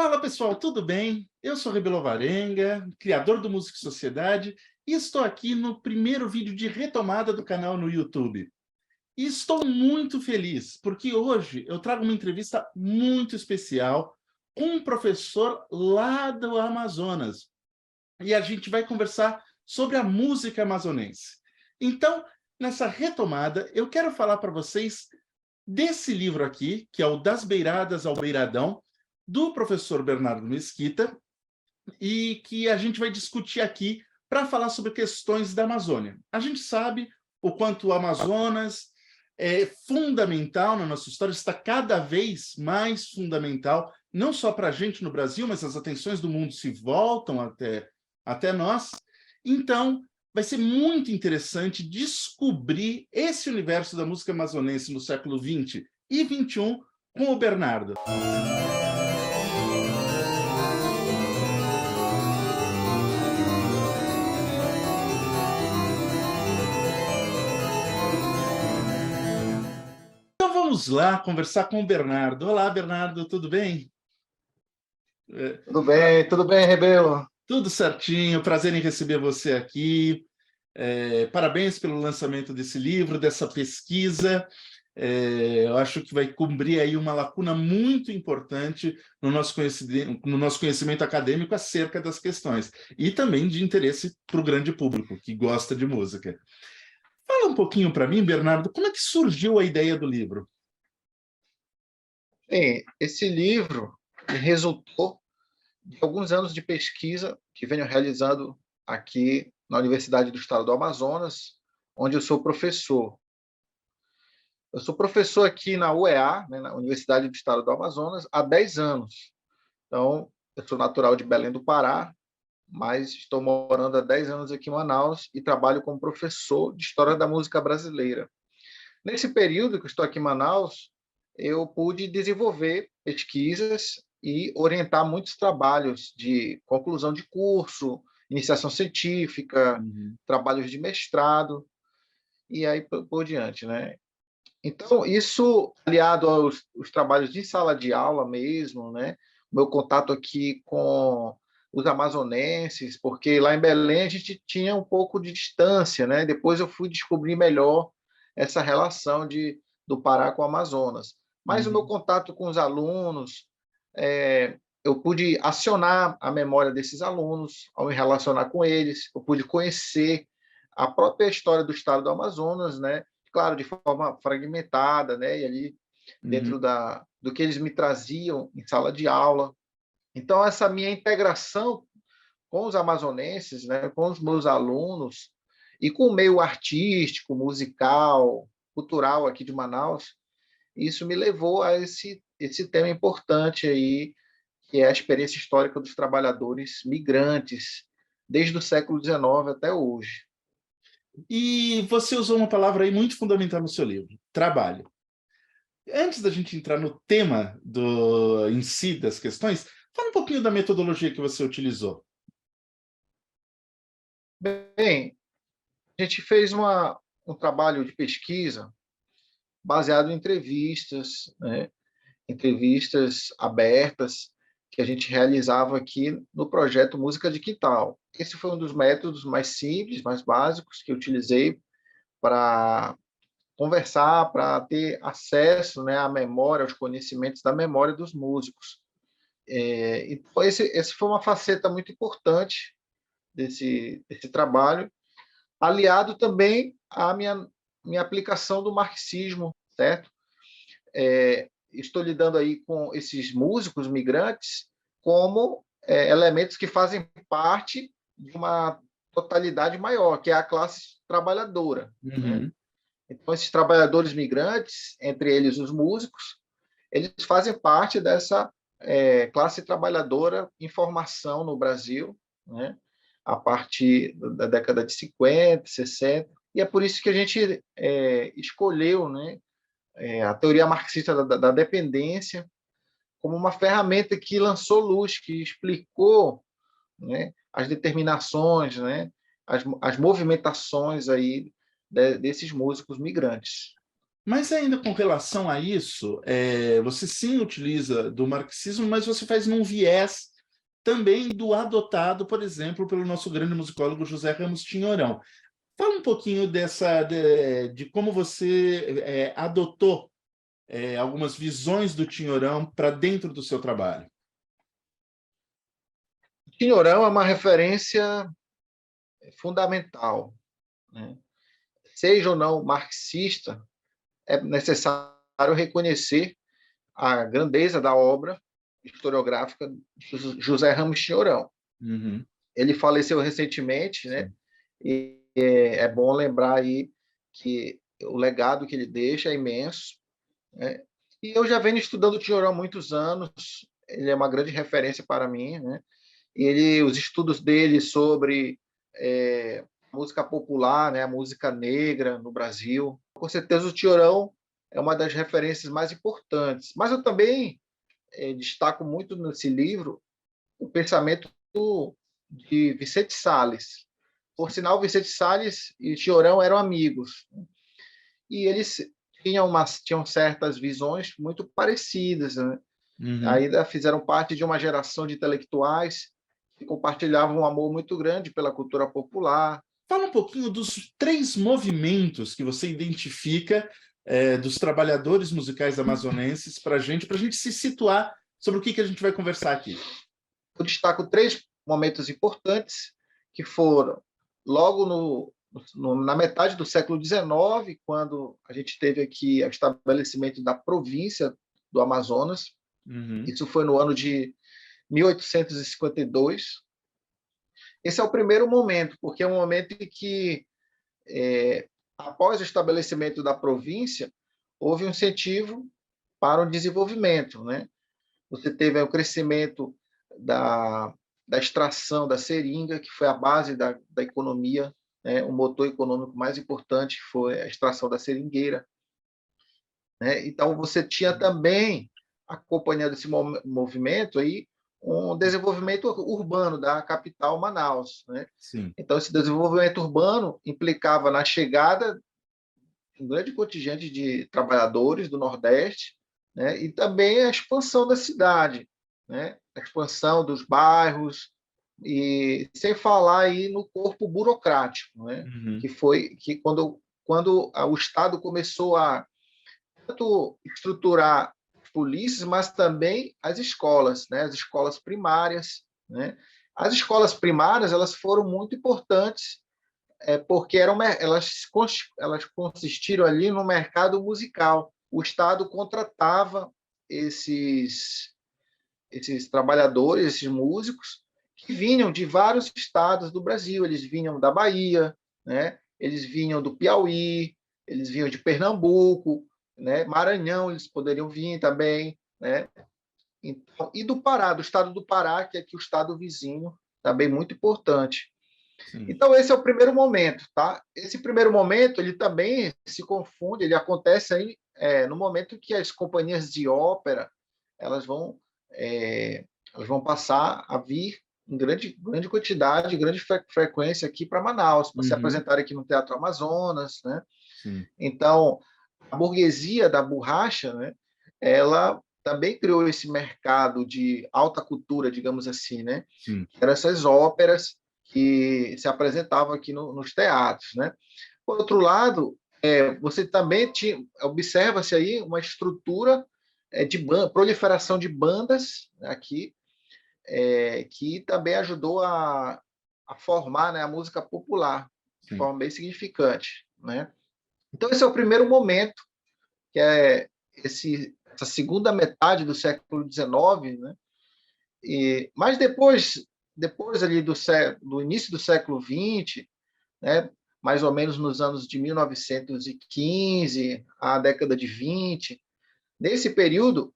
Fala pessoal, tudo bem? Eu sou Rebelo Varenga, criador do Música e Sociedade, e estou aqui no primeiro vídeo de retomada do canal no YouTube. E estou muito feliz, porque hoje eu trago uma entrevista muito especial com um professor lá do Amazonas. E a gente vai conversar sobre a música amazonense. Então, nessa retomada, eu quero falar para vocês desse livro aqui, que é o Das Beiradas ao Beiradão, do professor Bernardo Mesquita, e que a gente vai discutir aqui para falar sobre questões da Amazônia. A gente sabe o quanto o Amazonas é fundamental na nossa história, está cada vez mais fundamental, não só para a gente no Brasil, mas as atenções do mundo se voltam até nós. Então, vai ser muito interessante descobrir esse universo da música amazonense no século XX e XXI com o Bernardo. Então vamos lá conversar com o Bernardo. Olá, Bernardo, tudo bem? Tudo bem, Rebelo. Tudo certinho, prazer em receber você aqui. Parabéns pelo lançamento desse livro, dessa pesquisa. Eu acho que vai cobrir aí uma lacuna muito importante no nosso conhecimento acadêmico acerca das questões e também de interesse para o grande público que gosta de música. Fala um pouquinho para mim, Bernardo, como é que surgiu a ideia do livro? Bem, esse livro resultou de alguns anos de pesquisa que venho realizando aqui na Universidade do Estado do Amazonas, onde eu sou professor. Eu sou professor aqui na UEA, né, na Universidade do Estado do Amazonas, há 10 anos. Então, eu sou natural de Belém do Pará, mas estou morando há 10 anos aqui em Manaus e trabalho como professor de História da Música Brasileira. Nesse período que estou aqui em Manaus, eu pude desenvolver pesquisas e orientar muitos trabalhos de conclusão de curso, iniciação científica, Uhum. trabalhos de mestrado e aí por diante, né? Então, isso aliado aos trabalhos de sala de aula mesmo, né? O meu contato aqui com os amazonenses, porque lá em Belém a gente tinha um pouco de distância, né? Depois eu fui descobrir melhor essa relação do Pará com o Amazonas. Mas o meu Uhum. contato com os alunos, eu pude acionar a memória desses alunos ao me relacionar com eles, eu pude conhecer a própria história do estado do Amazonas, né? Claro, de forma fragmentada, né? E ali dentro Uhum. do que eles me traziam em sala de aula. Então, essa minha integração com os amazonenses, né? Com os meus alunos e com o meio artístico, musical, cultural aqui de Manaus, isso me levou a esse tema importante aí, que é a experiência histórica dos trabalhadores migrantes, desde o século XIX até hoje. E você usou uma palavra aí muito fundamental no seu livro, trabalho. Antes da gente entrar no tema em si das questões, fala um pouquinho da metodologia que você utilizou. Bem, a gente fez um trabalho de pesquisa baseado em entrevistas, né? Entrevistas abertas que a gente realizava aqui no projeto Música de Quintal. Esse foi um dos métodos mais simples, mais básicos que eu utilizei para conversar, para ter acesso, né, à memória, aos conhecimentos da memória dos músicos. Então, esse foi uma faceta muito importante desse trabalho, aliado também à minha aplicação do marxismo, certo? Estou lidando aí com esses músicos migrantes como elementos que fazem parte de uma totalidade maior, que é a classe trabalhadora, né? Uhum. Então, esses trabalhadores migrantes, entre eles os músicos, eles fazem parte dessa classe trabalhadora em formação no Brasil, né? A partir da década de 50, 60, e é por isso que a gente escolheu, né, a teoria marxista da dependência como uma ferramenta que lançou luz, que explicou, né, as determinações, né, as movimentações aí desses músicos migrantes. Mas ainda com relação a isso, você sim utiliza do marxismo, mas você faz num viés também do adotado, por exemplo, pelo nosso grande musicólogo José Ramos Tinhorão. Fala um pouquinho de como você adotou algumas visões do Tinhorão para dentro do seu trabalho. Tinhorão é uma referência fundamental, né? Seja ou não marxista, é necessário reconhecer a grandeza da obra historiográfica de José Ramos Tinhorão. Uhum. Ele faleceu recentemente, né? Sim. E é bom lembrar aí que o legado que ele deixa é imenso, né? E eu já venho estudando o Tinhorão há muitos anos, ele é uma grande referência para mim, né? Os estudos dele sobre música popular, né, a música negra no Brasil. Com certeza o Tinhorão é uma das referências mais importantes. Mas eu também destaco muito nesse livro o pensamento de Vicente Salles. Por sinal, Vicente Salles e Tinhorão eram amigos. E eles tinham certas visões muito parecidas, né? Uhum. Ainda fizeram parte de uma geração de intelectuais que compartilhavam um amor muito grande pela cultura popular. Fala um pouquinho dos 3 movimentos que você identifica dos trabalhadores musicais amazonenses para a gente se situar sobre o que a gente vai conversar aqui. Eu destaco 3 momentos importantes que foram logo na metade do século XIX, quando a gente teve aqui o estabelecimento da província do Amazonas. Uhum. Isso foi no ano de 1852. Esse é o primeiro momento, porque é um momento em que, após o estabelecimento da província, houve um incentivo para o desenvolvimento, né? Você teve o crescimento da extração da seringa, que foi a base da economia, né? O motor econômico mais importante foi a extração da seringueira, né? Então, você tinha também, acompanhando esse movimento, aí, um desenvolvimento urbano da capital Manaus, né? Sim. Então, esse desenvolvimento urbano implicava na chegada de um grande contingente de trabalhadores do Nordeste, né? E também a expansão da cidade, né? A expansão dos bairros, e sem falar aí no corpo burocrático, né? Uhum. Que foi que quando o Estado começou a tanto estruturar polícias, mas também as escolas, né? As escolas primárias, né? As escolas primárias elas foram muito importantes porque elas consistiram ali no mercado musical. O Estado contratava esses trabalhadores, esses músicos, que vinham de vários estados do Brasil. Eles vinham da Bahia, né? Eles vinham do Piauí, eles vinham de Pernambuco, né? Maranhão, eles poderiam vir também, né? Então, e do Pará, do estado do Pará, que é aqui o estado vizinho, também muito importante. Sim. Então, esse é o primeiro momento, tá? Esse primeiro momento, ele também se confunde, ele acontece aí no momento que as companhias de ópera, elas vão, elas vão passar a vir em grande quantidade, grande frequência aqui para Manaus, para se Uhum. apresentar aqui no Teatro Amazonas, né? Sim. Então, a burguesia da borracha, né? Ela também criou esse mercado de alta cultura, digamos assim, né? Sim. Que eram essas óperas que se apresentavam aqui nos teatros, né? Por outro lado, você também observa-se aí uma estrutura de proliferação de bandas aqui, que também ajudou a formar, né, a música popular de Sim. forma bem significante, né? Então esse é o primeiro momento, que é essa segunda metade do século XIX, né? Mas depois ali do início do século XX, né, mais ou menos nos anos de 1915 à década de 20, nesse período,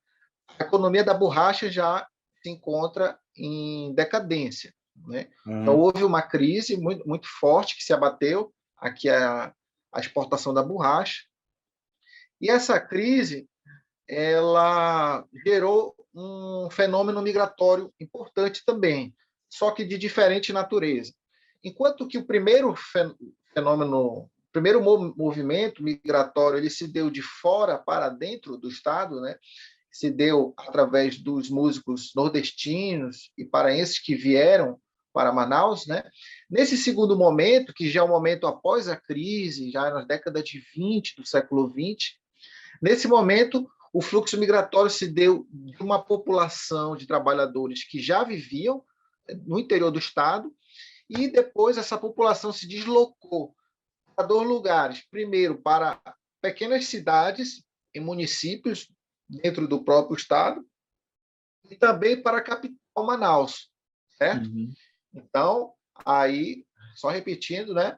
a economia da borracha já se encontra em decadência, né? Então, Uhum. houve uma crise muito, muito forte que se abateu aqui a exportação da borracha, e essa crise ela gerou um fenômeno migratório importante também, só que de diferente natureza. Enquanto que o primeiro fenômeno primeiro movimento migratório ele se deu de fora para dentro do estado, né? Se deu através dos músicos nordestinos e paraenses que vieram para Manaus, né? Nesse segundo momento, que já é um momento após a crise, já nas décadas de 20 do século 20, nesse momento o fluxo migratório se deu de uma população de trabalhadores que já viviam no interior do estado e depois essa população se deslocou para dois lugares. Primeiro, para pequenas cidades e municípios dentro do próprio estado e também para a capital, Manaus, certo? Uhum. Então, aí, só repetindo, né?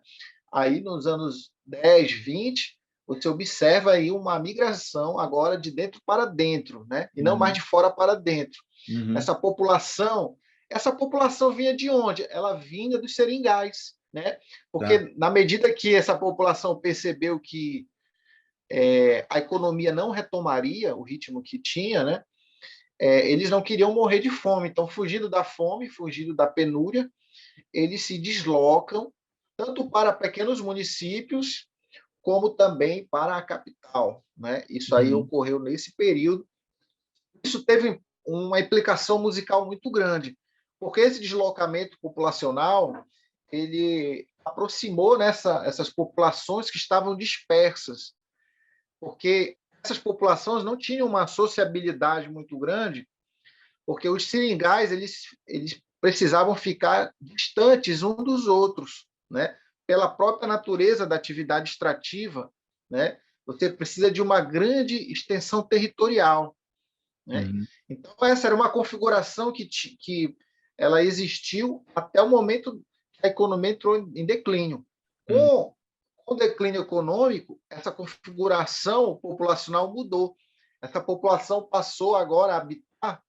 Aí nos anos 10, 20, você observa aí uma migração agora de dentro para dentro, né? E não mais Uhum. de fora para dentro. Uhum. Essa população vinha de onde? Ela vinha dos seringais, né? Tá. Porque na medida que essa população percebeu que a economia não retomaria o ritmo que tinha, né? Eles não queriam morrer de fome, então fugindo da fome, fugindo da penúria, eles se deslocam tanto para pequenos municípios como também para a capital, né? Isso aí Uhum. ocorreu nesse período. Isso teve uma implicação musical muito grande, porque esse deslocamento populacional ele aproximou essas populações que estavam dispersas, porque essas populações não tinham uma sociabilidade muito grande, porque os seringais eles precisavam ficar distantes um dos outros, né? Pela própria natureza da atividade extrativa, né? Você precisa de uma grande extensão territorial, né? Uhum. Então essa era uma configuração que ela existiu até o momento que a economia entrou em declínio. Uhum. Com o declínio econômico, essa configuração populacional mudou. Essa população passou agora a habitar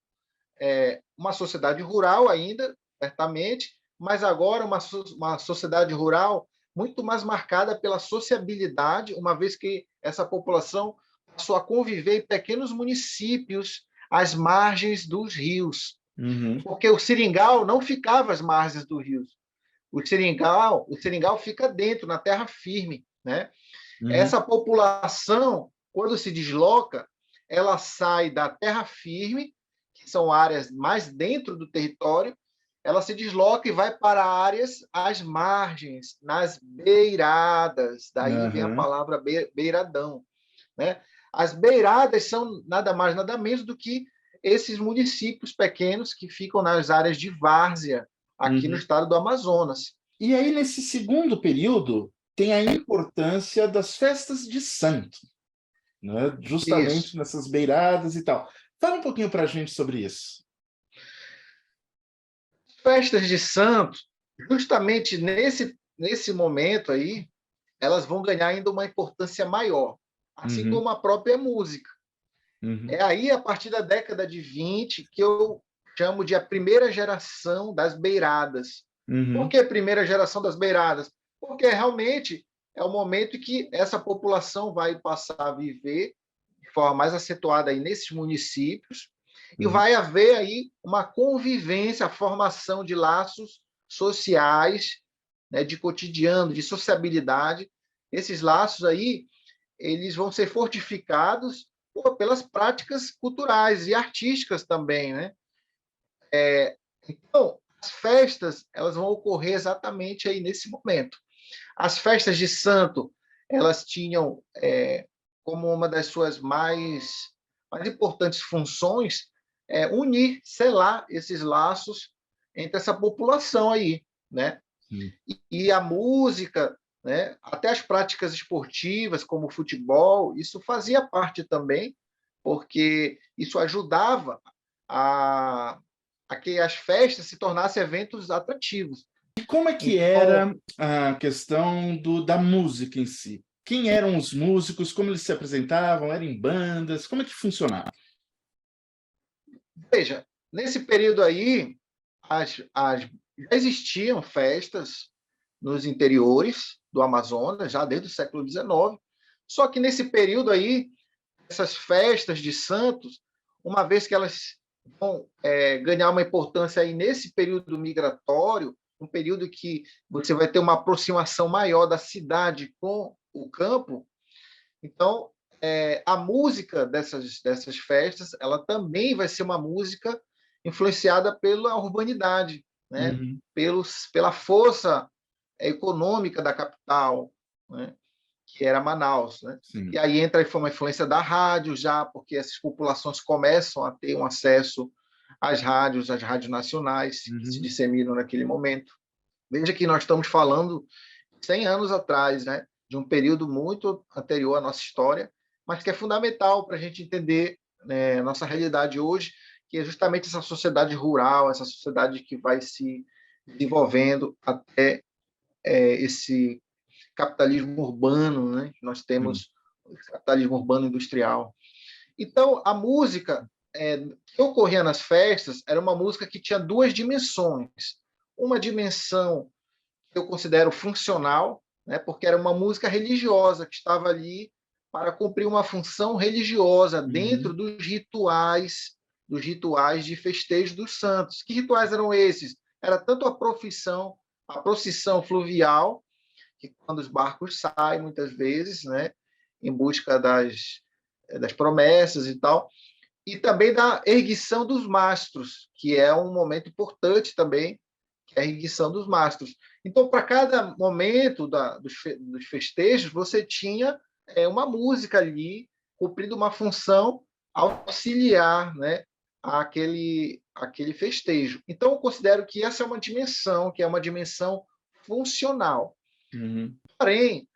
uma sociedade rural ainda, certamente, mas agora uma sociedade rural muito mais marcada pela sociabilidade, uma vez que essa população passou a conviver em pequenos municípios às margens dos rios, Uhum. porque o seringal não ficava às margens dos rios. O seringal fica dentro, na terra firme, né? Uhum. Essa população, quando se desloca, ela sai da terra firme, que são áreas mais dentro do território, ela se desloca e vai para áreas às margens, nas beiradas. Daí vem a Uhum. palavra beiradão, né? As beiradas são nada mais, nada menos do que esses municípios pequenos que ficam nas áreas de várzea, aqui no Uhum. estado do Amazonas. E aí, nesse segundo período, tem a importância das festas de santo, né? Isso. Justamente nessas beiradas e tal. Fala um pouquinho para a gente sobre isso. Festas de santo, justamente nesse momento aí, elas vão ganhar ainda uma importância maior, assim Uhum. como a própria música. Uhum. É aí, a partir da década de 20, que eu chamo de a primeira geração das beiradas. Por Uhum. que a primeira geração das beiradas? Porque realmente é o momento em que essa população vai passar a viver de forma mais acentuada aí nesses municípios e Uhum. vai haver aí uma convivência, a formação de laços sociais, né, de cotidiano, de sociabilidade. Esses laços aí, eles vão ser fortificados pelas práticas culturais e artísticas também, né? Então, as festas, elas vão ocorrer exatamente aí nesse momento. As festas de santo, elas tinham como uma das suas mais importantes funções unir, selar esses laços entre essa população aí, né? Uhum. E a música, né? Até as práticas esportivas, como o futebol, isso fazia parte também, porque isso ajudava a, a que as festas se tornassem eventos atrativos. E como é que Então, era a questão da música em si? Quem eram os músicos? Como eles se apresentavam? Eram em bandas? Como é que funcionava? veja, nesse período aí, já existiam festas nos interiores do Amazonas, já desde o século XIX, só que nesse período aí, essas festas de santos, uma vez que elas vão ganhar uma importância aí nesse período migratório, um período que você vai ter uma aproximação maior da cidade com o campo. Então, a música dessas festas, ela também vai ser uma música influenciada pela urbanidade, né? Uhum. Pela força econômica da capital, né? Que era Manaus, né? E Sim. aí entra uma influência da rádio já, porque essas populações começam a ter um acesso às rádios nacionais que se Uhum. disseminam naquele momento. Veja que nós estamos falando 100 anos atrás, né? De um período muito anterior à nossa história, mas que é fundamental para a gente entender, né, a nossa realidade hoje, que é justamente essa sociedade rural, essa sociedade que vai se desenvolvendo até esse capitalismo urbano, né? Nós Sim. temos o capitalismo urbano industrial. Então, a música que ocorria nas festas era uma música que tinha duas dimensões. Uma dimensão que eu considero funcional, né? Porque era uma música religiosa que estava ali para cumprir uma função religiosa dentro Uhum. dos rituais de festejo dos santos. Que rituais eram esses? Era tanto a procissão fluvial, que quando os barcos saem, muitas vezes, né, em busca das promessas e tal, e também da erguição dos mastros, que é um momento importante também, que é a erguição dos mastros. Então, para cada momento dos festejos, você tinha uma música ali, cumprindo uma função auxiliar, né, aquele festejo. Então, eu considero que essa é uma dimensão, que é uma dimensão funcional. Uhum. Porém,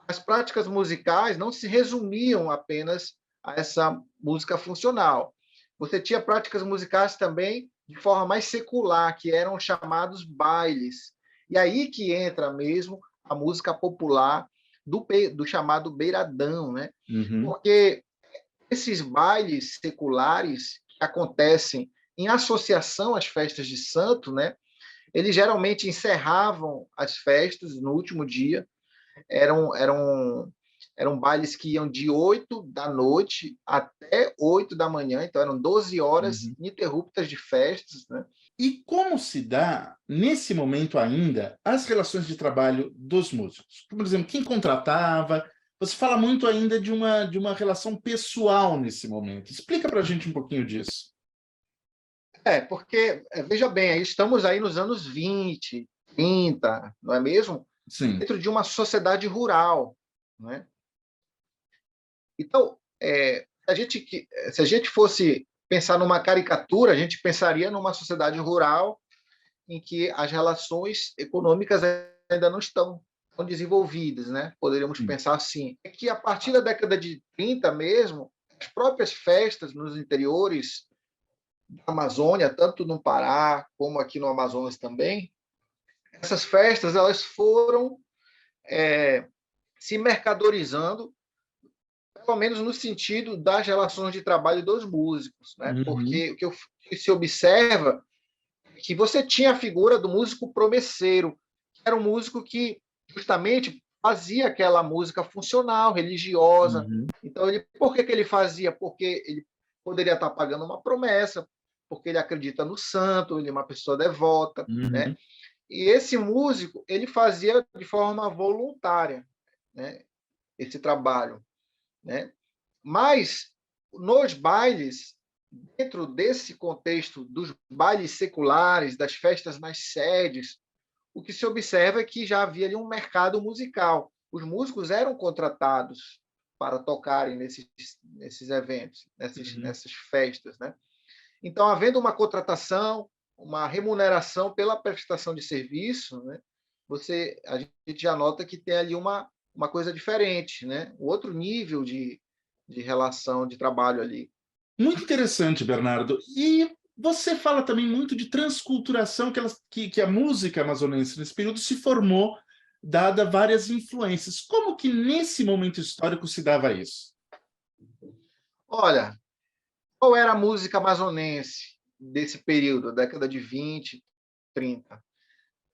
as práticas musicais não se resumiam apenas a essa música funcional. Você tinha práticas musicais também de forma mais secular, que eram chamados bailes. E aí que entra mesmo a música popular do chamado beiradão, né? Uhum. Porque esses bailes seculares que acontecem em associação às festas de santo, né? Eles geralmente encerravam as festas no último dia. Eram bailes que iam de 8 da noite até 8 da manhã, então eram 12 horas Uhum. ininterruptas de festas, né? E como se dá, nesse momento ainda, as relações de trabalho dos músicos? Por exemplo, quem contratava? Você fala muito ainda de uma relação pessoal nesse momento. Explica para a gente um pouquinho disso. Porque, veja bem, estamos aí nos anos 20, 30, não é mesmo? Sim. Dentro de uma sociedade rural, né? Então, se a gente fosse pensar numa caricatura, a gente pensaria numa sociedade rural em que as relações econômicas ainda não estão tão desenvolvidas, né? Poderíamos Sim. pensar assim. É que a partir da década de 30 mesmo, as próprias festas nos interiores da Amazônia, tanto no Pará como aqui no Amazonas também, essas festas elas foram se mercadorizando, pelo menos no sentido das relações de trabalho dos músicos, né? Uhum. Porque o que se observa é que você tinha a figura do músico promesseiro, que era um músico que justamente fazia aquela música funcional, religiosa. Uhum. Então, por que ele fazia? Porque ele poderia estar pagando uma promessa, porque ele acredita no santo, ele é uma pessoa devota, né? Uhum. E esse músico, ele fazia de forma voluntária, né, esse trabalho, né? Mas nos bailes, dentro desse contexto dos bailes seculares, das festas nas sedes, o que se observa é que já havia ali um mercado musical. Os músicos eram contratados para tocarem nesses eventos, Uhum. nessas festas, né? Então, havendo uma contratação, uma remuneração pela prestação de serviço, né? A gente já nota que tem ali uma coisa diferente, né? Outro nível de relação de trabalho ali. Muito interessante, Bernardo. E você fala também muito de transculturação, que a música amazonense nesse período se formou, dada várias influências. Como que nesse momento histórico se dava isso? Olha, qual era a música amazonense desse período, década de 20, 30?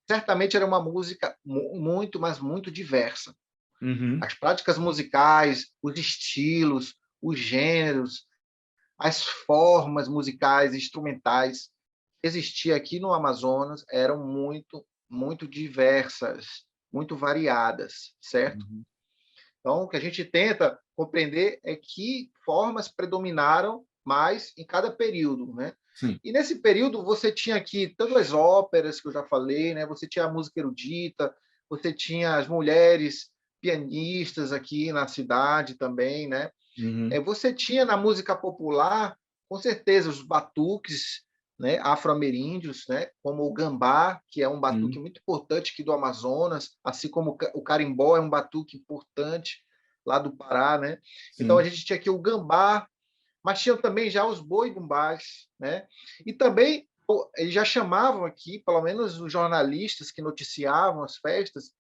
Certamente era uma música muito, mas muito diversa. Uhum. As práticas musicais, os estilos, os gêneros, as formas musicais, instrumentais que existiam aqui no Amazonas eram muito, muito diversas, muito variadas, certo? Uhum. Então, o que a gente tenta compreender é que formas predominaram mais em cada período, né? Sim. E nesse período você tinha aqui tanto as óperas que eu já falei, né? Você tinha a música erudita, você tinha as mulheres pianistas aqui na cidade também, né? Uhum. Você tinha na música popular, com certeza, os batuques, né, afro-ameríndios, né, como o gambá, que é um batuque Sim. muito importante aqui do Amazonas, assim como o carimbó é um batuque importante lá do Pará, né? Então a Sim. gente tinha aqui o gambá, mas tinha também já os boi-bumbás, né? E também eles já chamavam aqui, pelo menos os jornalistas que noticiavam as festas,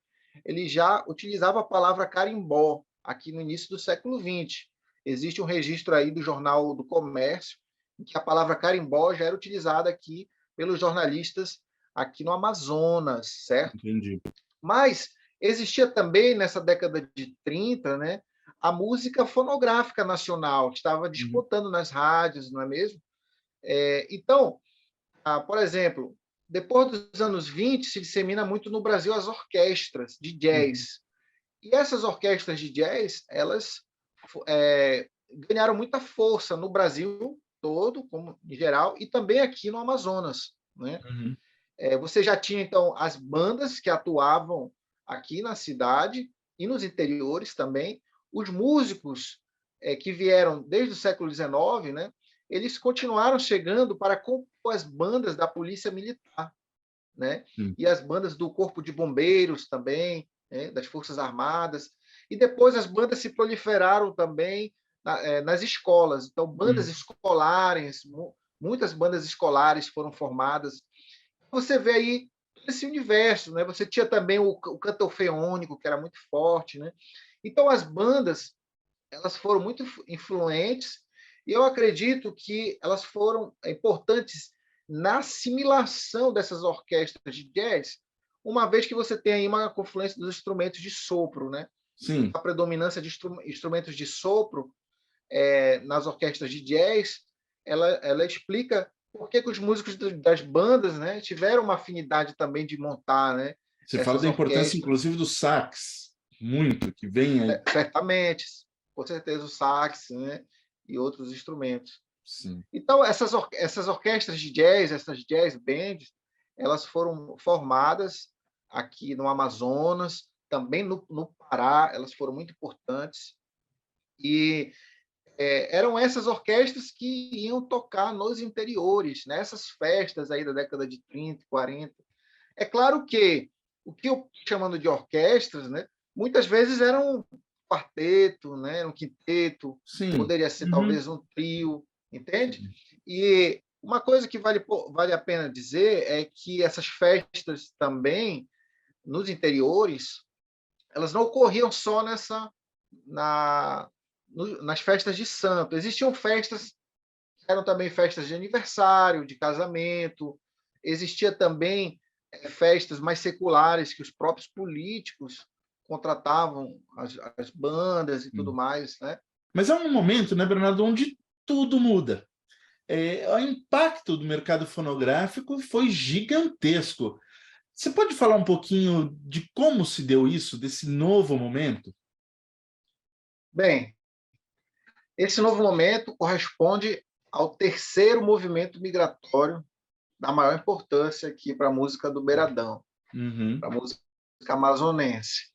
eles já utilizavam a palavra carimbó aqui no início do século XX. Existe um registro aí do Jornal do Comércio em que a palavra carimbó já era utilizada aqui pelos jornalistas aqui no Amazonas, certo? Entendi. Mas existia também, nessa década de 30, né, a música fonográfica nacional, que estava Uhum. disputando nas rádios, não é mesmo? Então, por exemplo, depois dos anos 20, se dissemina muito no Brasil as orquestras de Uhum. jazz. E essas orquestras de jazz, elas ganharam muita força no Brasil todo, como em geral, e também aqui no Amazonas, né? Uhum. Você já tinha, então, as bandas que atuavam aqui na cidade e nos interiores também. Os músicos que vieram desde o século XIX, né, eles continuaram chegando para compor as bandas da Polícia Militar, né, Sim. e as bandas do Corpo de Bombeiros também, né, das Forças Armadas. E depois as bandas se proliferaram também nas escolas. Então, bandas Uhum. escolares, muitas bandas escolares foram formadas. Você vê aí esse universo, né? Você tinha também o canto orfeônico, que era muito forte, né? Então as bandas, elas foram muito influentes e eu acredito que elas foram importantes na assimilação dessas orquestras de jazz, uma vez que você tem aí uma confluência dos instrumentos de sopro, né? Então, Sim. a predominância de instrumentos de sopro nas orquestras de jazz, ela explica por que os músicos das bandas, né, tiveram uma afinidade também de montar, né, Você fala essas da importância, orquestras. inclusive, do sax, muito, que vem aí. Certamente, com certeza o sax, né, e outros instrumentos. Sim. Então, essas orquestras de jazz, essas jazz bands, elas foram formadas aqui no Amazonas, também no Pará, elas foram muito importantes. E eram essas orquestras que iam tocar nos interiores, nessas festas aí da década de 30, 40. É claro que o que eu estou chamando de orquestras, né, muitas vezes era um quarteto, né, um quinteto, Sim. poderia ser Uhum. talvez um trio, entende? Sim. E uma coisa que vale a pena dizer é que essas festas também, nos interiores, elas não ocorriam só na, nas festas de santo. Existiam festas, eram também festas de aniversário, de casamento, existia também festas mais seculares que os próprios políticos contratavam as bandas e tudo Sim. mais, né? Mas há um momento, né, Bernardo, onde tudo muda. O impacto do mercado fonográfico foi gigantesco. Você pode falar um pouquinho de como se deu isso, desse novo momento? Bem, esse novo momento corresponde ao terceiro movimento migratório da maior importância aqui para a música do Beiradão, Uhum. para a música amazonense.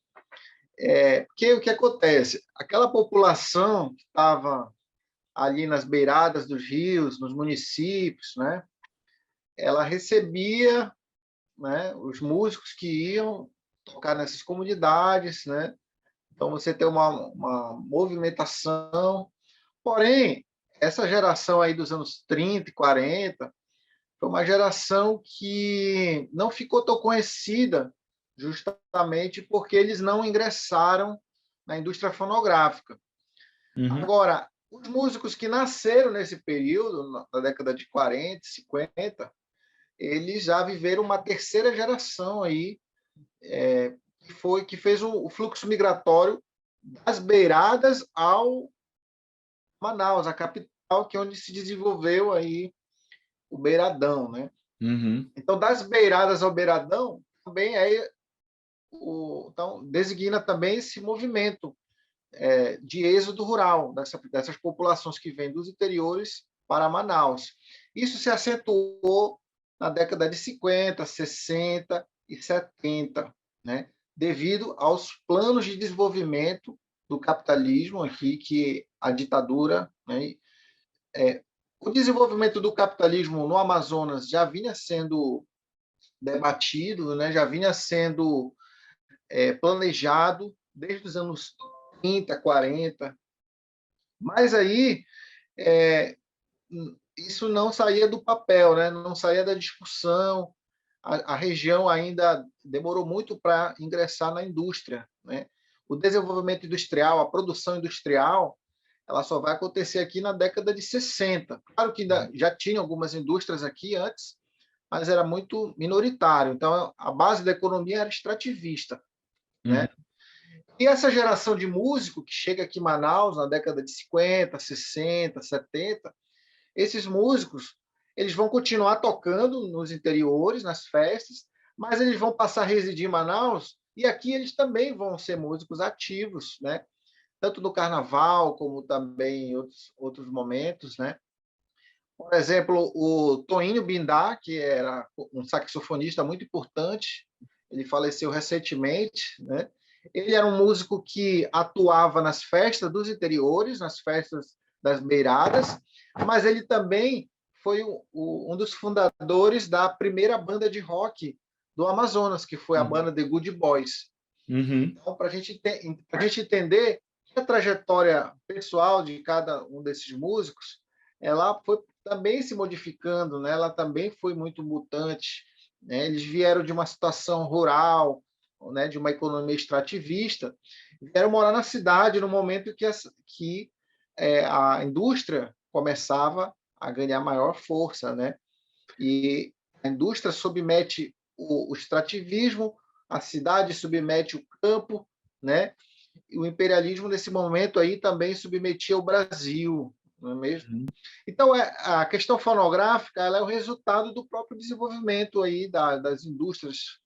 Porque o que acontece? Aquela população que estava ali nas beiradas dos rios, nos municípios, né? Ela recebia, né, os músicos que iam tocar nessas comunidades, né? Então você tem uma movimentação. Porém, essa geração aí dos anos 30 e 40 foi uma geração que não ficou tão conhecida justamente porque eles não ingressaram na indústria fonográfica. Uhum. Agora, os músicos que nasceram nesse período, na década de 40, 50, eles já viveram uma terceira geração aí, que fez o fluxo migratório das beiradas ao Manaus, a capital, que é onde se desenvolveu aí o Beiradão, né? Uhum. Então, das beiradas ao Beiradão, também aí então designa também esse movimento de êxodo rural dessas populações que vêm dos interiores para Manaus. Isso se acentuou na década de 50, 60 e 70, né? Devido aos planos de desenvolvimento do capitalismo aqui, que a ditadura, né? O desenvolvimento do capitalismo no Amazonas já vinha sendo debatido, né? Já vinha sendo planejado desde os anos 30, 40, mas aí isso não saía do papel, né? Não saía da discussão. A região ainda demorou muito para ingressar na indústria, né? O desenvolvimento industrial, a produção industrial, ela só vai acontecer aqui na década de 60. Claro que ainda já tinha algumas indústrias aqui antes, mas era muito minoritário. Então, a base da economia era extrativista, né? E essa geração de músico que chega aqui em Manaus na década de 50, 60, 70, esses músicos, eles vão continuar tocando nos interiores, nas festas, mas eles vão passar a residir em Manaus e aqui eles também vão ser músicos ativos, né? Tanto no carnaval como também em outros momentos, né? Por exemplo, o Toinho Bindá, que era um saxofonista muito importante, ele faleceu recentemente, né? Ele era um músico que atuava nas festas dos interiores, nas festas das beiradas, mas ele também foi um dos fundadores da primeira banda de rock do Amazonas, que foi a banda The Good Boys. Então, para a gente entender que a trajetória pessoal de cada um desses músicos, ela foi também se modificando, né? Ela também foi muito mutante, né? Eles vieram de uma situação rural, né? De uma economia extrativista, vieram morar na cidade no momento que a indústria começava a ganhar maior força, né? E a indústria submete o extrativismo, a cidade submete o campo, né? E o imperialismo nesse momento aí também submetia o Brasil, não é mesmo? Então, a questão fonográfica ela é o resultado do próprio desenvolvimento aí das indústrias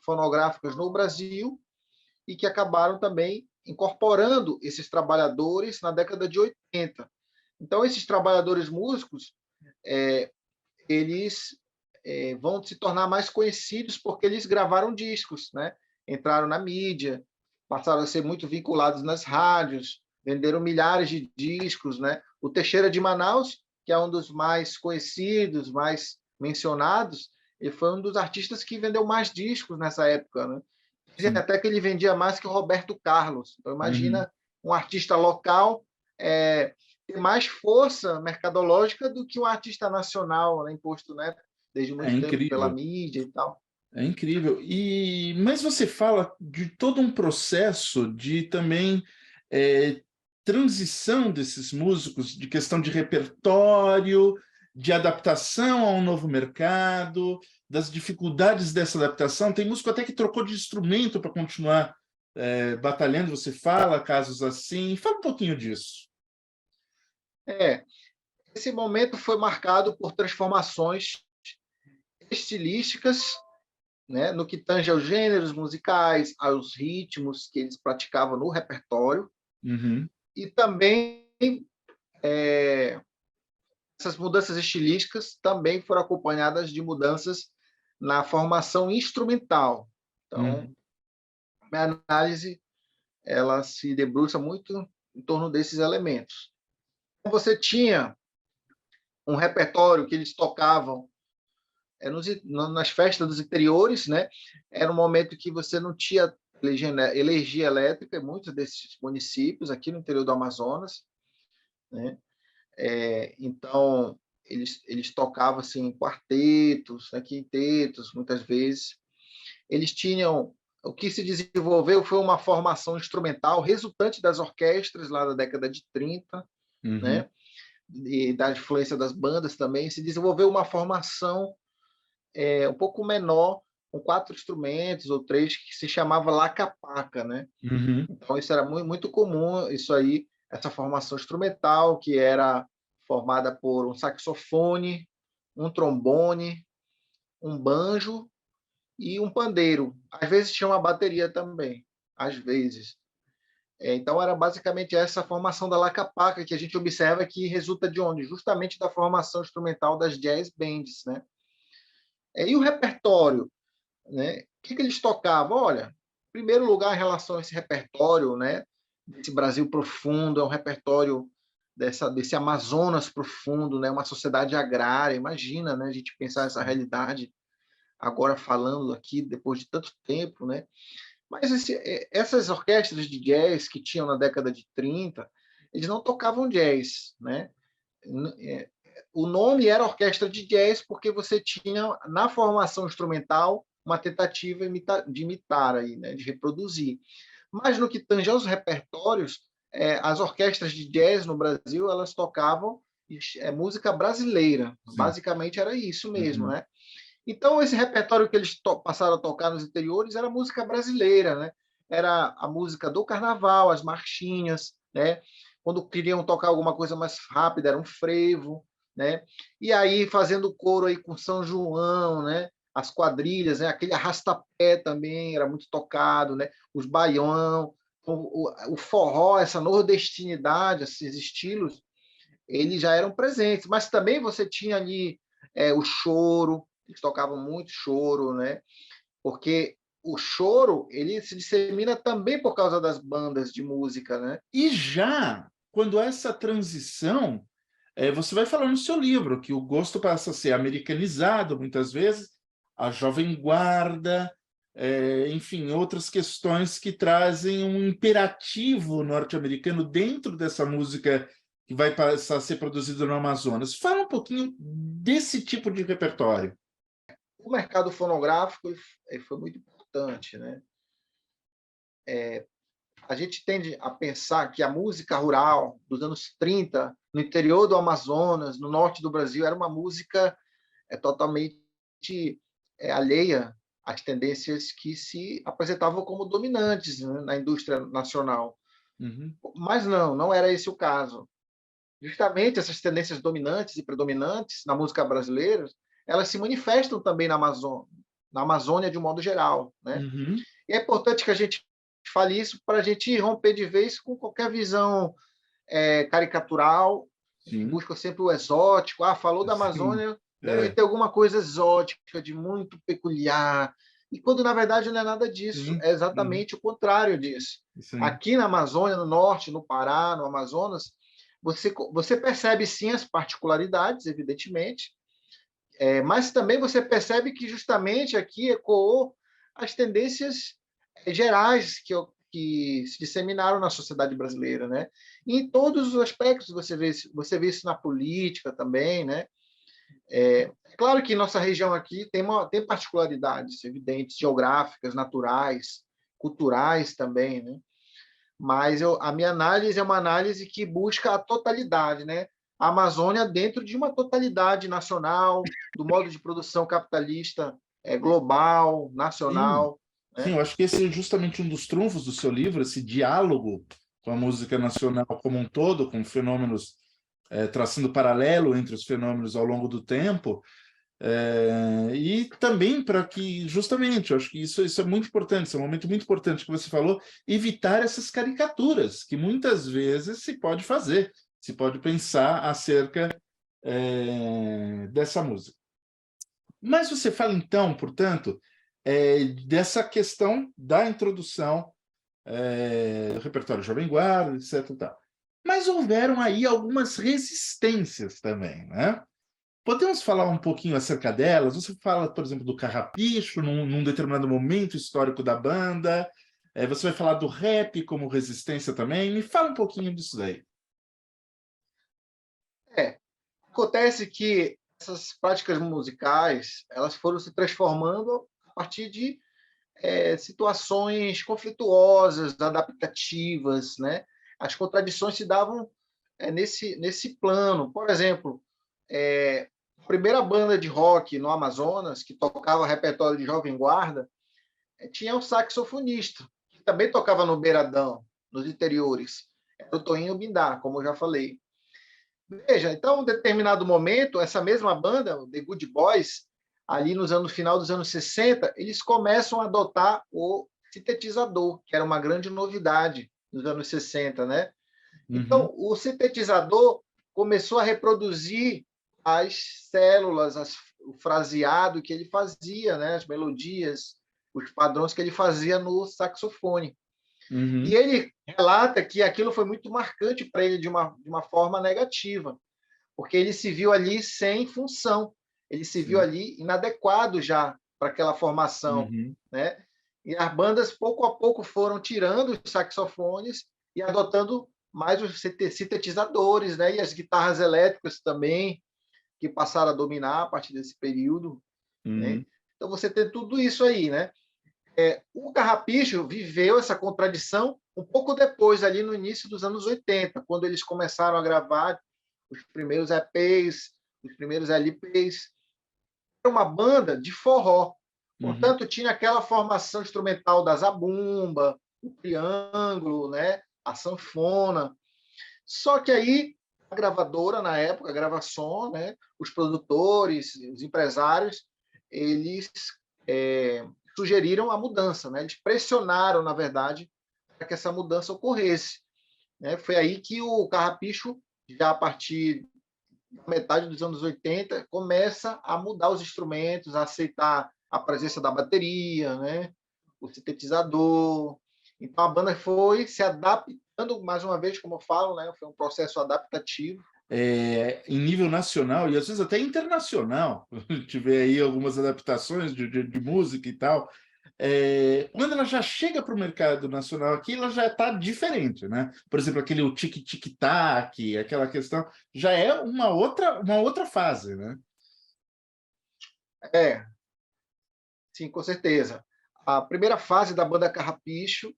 fonográficas no Brasil e que acabaram também incorporando esses trabalhadores na década de 80. Então, esses trabalhadores músicos, eles vão se tornar mais conhecidos porque eles gravaram discos, né? Entraram na mídia, passaram a ser muito vinculados nas rádios, venderam milhares de discos, né? O Teixeira de Manaus, que é um dos mais conhecidos, mais mencionados, ele foi um dos artistas que vendeu mais discos nessa época, né? Dizem até que ele vendia mais que o Roberto Carlos. Então, imagina um artista local ter mais força mercadológica do que um artista nacional, né, imposto, né, desde É muito tempo pela incrível. mídia e tal. É incrível. Mas você fala de todo um processo de também transição desses músicos, de questão de repertório, de adaptação a um novo mercado, das dificuldades dessa adaptação. Tem músico até que trocou de instrumento para continuar batalhando. Você fala casos assim. Fala um pouquinho disso. Esse momento foi marcado por transformações estilísticas, né, no que tange aos gêneros musicais, aos ritmos que eles praticavam no repertório, e também essas mudanças estilísticas também foram acompanhadas de mudanças na formação instrumental. Então, a minha análise ela se debruça muito em torno desses elementos. Você tinha um repertório que eles tocavam nas festas dos interiores, né? Era um momento que você não tinha energia elétrica em muitos desses municípios aqui no interior do Amazonas, né? Então eles tocavam assim quartetos, né, quintetos, muitas vezes. Eles tinham o que se desenvolveu foi uma formação instrumental resultante das orquestras lá da década de 30, né? E da influência das bandas também, se desenvolveu uma formação um pouco menor, com 4 instrumentos ou 3, que se chamava lacapaca, né? Então, isso era muito, muito comum, isso aí, essa formação instrumental, que era formada por um saxofone, um trombone, um banjo e um pandeiro. Às vezes tinha uma bateria também, às vezes. Então, era basicamente essa formação da laca-paca que a gente observa que resulta de onde? Justamente da formação instrumental das jazz bands, né? E o repertório, né? O que eles tocavam? Olha, em primeiro lugar, em relação a esse repertório, né? Desse Brasil profundo, é um repertório desse Amazonas profundo, né? Uma sociedade agrária. Imagina, né? A gente pensar essa realidade agora falando aqui depois de tanto tempo, né? Mas essas orquestras de jazz que tinham na década de 30, eles não tocavam jazz, né? O nome era orquestra de jazz porque você tinha na formação instrumental uma tentativa de imitar aí, né? De reproduzir. Mas no que tange aos repertórios, as orquestras de jazz no Brasil elas tocavam música brasileira. Sim. Basicamente era isso mesmo, Uhum. né? Então, esse repertório que eles passaram a tocar nos interiores era música brasileira, né? Era a música do carnaval, as marchinhas, né? Quando queriam tocar alguma coisa mais rápida, era um frevo, né? E aí, fazendo coro aí com São João, né? As quadrilhas, né? Aquele arrastapé também era muito tocado, né? Os baião, o forró, essa nordestinidade, esses estilos, eles já eram presentes. Mas também você tinha ali o choro, eles tocavam muito choro, né? Porque o choro ele se dissemina também por causa das bandas de música, né? E já quando essa transição, você vai falar no seu livro que o gosto passa a ser americanizado muitas vezes, a jovem guarda, enfim, outras questões que trazem um imperativo norte-americano dentro dessa música que vai passar a ser produzida no Amazonas. Fala um pouquinho desse tipo de repertório. O mercado fonográfico foi muito importante, né? A gente tende a pensar que a música rural dos anos 30, no interior do Amazonas, no norte do Brasil, era uma música totalmente alheia às tendências que se apresentavam como dominantes, né, na indústria nacional. Uhum. Mas não era esse o caso. Justamente essas tendências dominantes e predominantes na música brasileira, elas se manifestam também na Amazônia de um modo geral, né? Uhum. E é importante que a gente fale isso para a gente romper de vez com qualquer visão caricatural, que Sim, busca sempre o exótico. Ah, falou da sim. Amazônia, deve É, ter alguma coisa exótica, de muito peculiar. E quando, na verdade, não é nada disso. sim. É Uhum. exatamente o contrário disso. Sim. Aqui na Amazônia, no norte, no Pará, no Amazonas, você percebe sim as particularidades, evidentemente, mas também você percebe que justamente aqui ecoou as tendências gerais que se disseminaram na sociedade brasileira, né? E em todos os aspectos você vê isso na política também, né? É claro que nossa região aqui tem particularidades evidentes, geográficas, naturais, culturais também, né? Mas a minha análise é uma análise que busca a totalidade, né? A Amazônia dentro de uma totalidade nacional, do modo de produção capitalista global, Sim. nacional, Sim, né? eu acho que esse é justamente um dos trunfos do seu livro, esse diálogo com a música nacional como um todo, com fenômenos, traçando paralelo entre os fenômenos ao longo do tempo, e também para que, justamente, eu acho que isso é muito importante, isso é um momento muito importante que você falou, evitar essas caricaturas que muitas vezes se pode fazer, se pode pensar acerca, dessa música. Mas você fala, então, portanto, dessa questão da introdução do repertório Jovem Guarda, etc. e tal. Mas houveram aí algumas resistências também, né? Podemos falar um pouquinho acerca delas? Você fala, por exemplo, do Carrapicho, num determinado momento histórico da banda. Você vai falar do rap como resistência também. Me fala um pouquinho disso daí. É, acontece que essas práticas musicais elas foram se transformando a partir de situações conflituosas, adaptativas, né? As contradições se davam nesse plano. Por exemplo, a primeira banda de rock no Amazonas, que tocava repertório de Jovem Guarda, tinha um saxofonista, que também tocava no Beiradão, nos interiores. Era o Toinho Bindá, como eu já falei. Veja, então, em determinado momento, essa mesma banda, o The Good Boys, ali no final dos anos 60, eles começam a adotar o sintetizador, que era uma grande novidade nos anos 60, né? Uhum. Então, o sintetizador começou a reproduzir as células, o fraseado que ele fazia, né? As melodias, os padrões que ele fazia no saxofone. E Uhum. ele relata que aquilo foi muito marcante para ele de uma forma negativa, porque ele se viu ali sem função, ele se viu Sim. ali inadequado já para aquela formação, Uhum. né? E as bandas pouco a pouco foram tirando os saxofones e adotando mais os sintetizadores, né? E as guitarras elétricas também, que passaram a dominar a partir desse período, né? Uhum. Então você tem tudo isso aí, né? O Carrapicho viveu essa contradição um pouco depois, ali no início dos anos 80, quando eles começaram a gravar os primeiros EPs, os primeiros LPs. Era uma banda de forró. Uhum. Portanto, tinha aquela formação instrumental da zabumba, o triângulo, né? A sanfona. Só que aí a gravadora, na época, a Gravação, né? Os produtores, os empresários, eles é, sugeriram a mudança, né? Eles pressionaram, na verdade, para que essa mudança ocorresse, né? Foi aí que o Carrapicho, já a partir da metade dos anos 80, começa a mudar os instrumentos, a aceitar a presença da bateria, né? O sintetizador. Então a banda foi se adaptando, mais uma vez, como eu falo, né? Foi um processo adaptativo. Em nível nacional e às vezes até internacional, tiver aí algumas adaptações de música e tal, quando ela já chega para o mercado nacional aqui, ela já está diferente, né? Por exemplo, aquele o tic-tic-tac, aquela questão, já é uma outra fase, né? É, sim, com certeza. A primeira fase da banda Carrapicho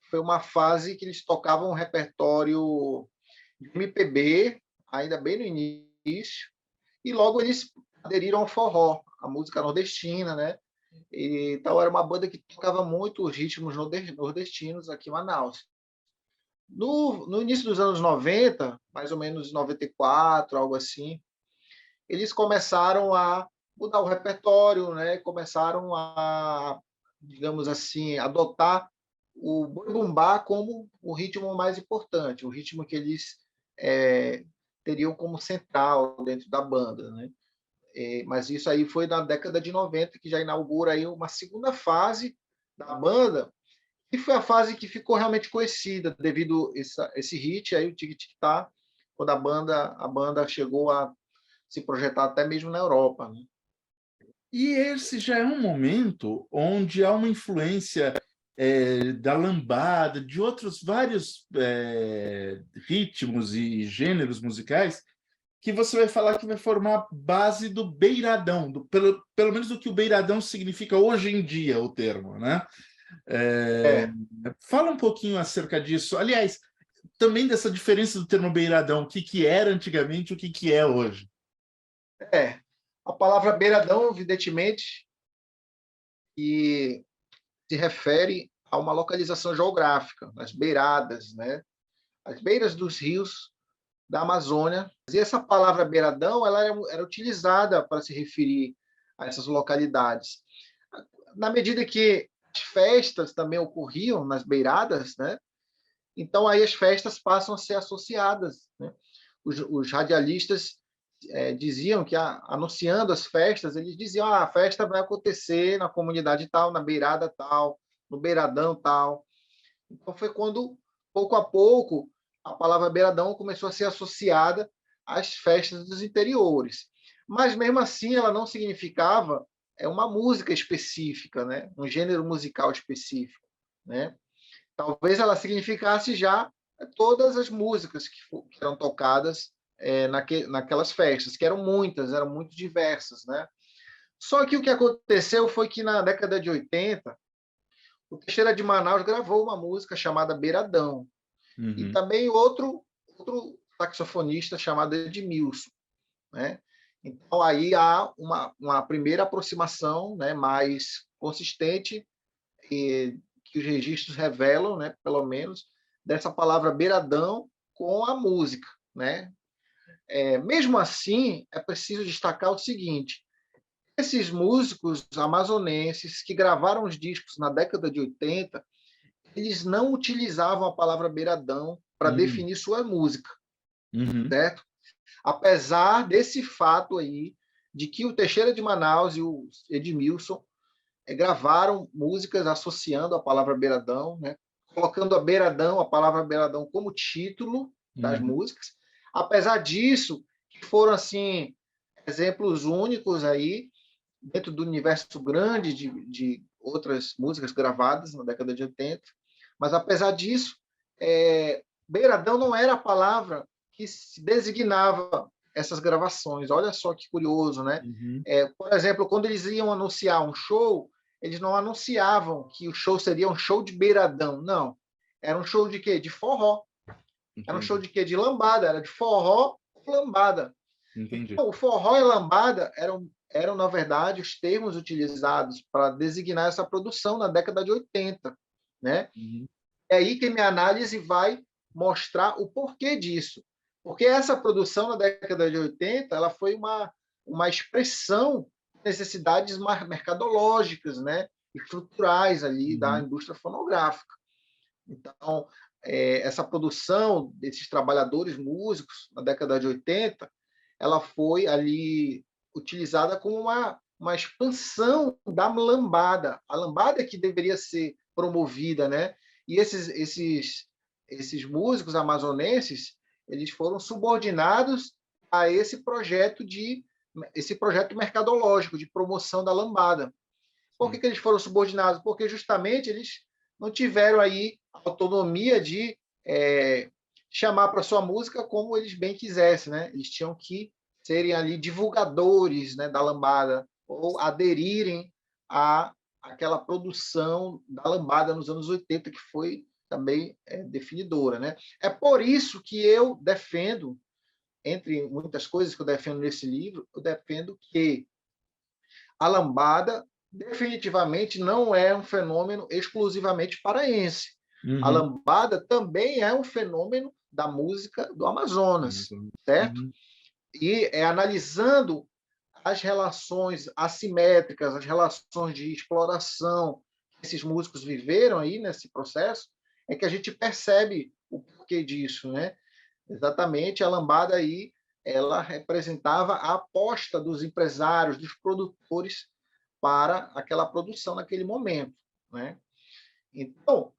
foi uma fase que eles tocavam um repertório de MPB, ainda bem no início, e logo eles aderiram ao forró, a música nordestina, né? Então era uma banda que tocava muito os ritmos nordestinos aqui em Manaus. No início dos anos 90, mais ou menos 94, algo assim, eles começaram a mudar o repertório, né? Começaram a, digamos assim, adotar o boi bumbá como o ritmo mais importante, o ritmo que eles é, teriam como central dentro da banda, né? Mas isso aí foi na década de 90 que já inaugura aí uma segunda fase da banda, e foi a fase que ficou realmente conhecida devido a esse hit aí, o Tic Tic Tá, quando a banda chegou a se projetar até mesmo na Europa, né? E esse já é um momento onde há uma influência da lambada, de outros vários ritmos e gêneros musicais, que você vai falar que vai formar a base do beiradão, pelo menos do que o beiradão significa hoje em dia, o termo, né? É, É, fala um pouquinho acerca disso. Aliás, também dessa diferença do termo beiradão, o que que era antigamente e o que que é hoje. é. A palavra beiradão, evidentemente, que se refere a uma localização geográfica, nas beiradas, né? As beiras dos rios da Amazônia. E essa palavra beiradão, ela era utilizada para se referir a essas localidades. Na medida que as festas também ocorriam nas beiradas, né? Então aí as festas passam a ser associadas, né? Os radialistas diziam que, anunciando as festas, eles diziam: a festa vai acontecer na comunidade tal, na beirada tal, no beiradão tal. Então foi quando, pouco a pouco, a palavra beiradão começou a ser associada às festas dos interiores. Mas mesmo assim, ela não significava uma música específica, né? Um gênero musical específico, né? Talvez ela significasse já todas as músicas que eram tocadas naquelas festas, que eram muito diversas, né? Só que o que aconteceu foi que na década de 80, o Teixeira de Manaus gravou uma música chamada Beiradão, e Uhum. também outro saxofonista chamado Edmilson, né? Então aí há uma primeira aproximação, né, mais consistente, que os registros revelam, né, pelo menos, dessa palavra beiradão com a música, né? Mesmo assim, é preciso destacar o seguinte: Esses músicos amazonenses que gravaram os discos na década de 80, eles não utilizavam a palavra beiradão para Hum, definir sua música, uhum, certo? Apesar desse fato aí, de que o Teixeira de Manaus e o Edmilson gravaram músicas associando a palavra beiradão, né? Colocando a palavra beiradão como título das uhum, músicas. Apesar disso, que foram assim exemplos únicos aí dentro do universo grande de outras músicas gravadas na década de 80. Mas apesar disso, beiradão não era a palavra que se designava essas gravações. Olha só que curioso, né? uhum, Por exemplo, quando eles iam anunciar um show, eles não anunciavam que o show seria um show de beiradão, não. Era um show de quê? De forró. Era um show entendi, de quê? De lambada. Era de forró ou lambada. entendi. Então, o forró e lambada eram, na verdade, os termos utilizados para designar essa produção na década de 80. Né? Uhum, É aí que a minha análise vai mostrar o porquê disso. Porque essa produção na década de 80 ela foi uma expressão de necessidades mercadológicas, né? Estruturais ali da uhum, indústria fonográfica. Então, essa produção desses trabalhadores músicos na década de 80, ela foi ali utilizada como uma expansão da lambada. A lambada que deveria ser promovida, né? E esses músicos amazonenses, eles foram subordinados a esse projeto mercadológico de promoção da lambada. Por sim. que eles foram subordinados? Porque justamente eles não tiveram aí autonomia de chamar para sua música como eles bem quisessem, né? Eles tinham que serem ali divulgadores, né, da lambada ou aderirem a aquela produção da lambada nos anos 80 que foi também definidora, né? É por isso que eu defendo, entre muitas coisas que eu defendo nesse livro, eu defendo que a lambada definitivamente não é um fenômeno exclusivamente paraense. A Uhum, lambada também é um fenômeno da música do Amazonas, Amazônia. certo? Uhum, E analisando as relações assimétricas, as relações de exploração que esses músicos viveram aí nesse processo, é que a gente percebe o porquê disso, né? Exatamente, a lambada aí, ela representava a aposta dos empresários, dos produtores para aquela produção naquele momento, né? Então,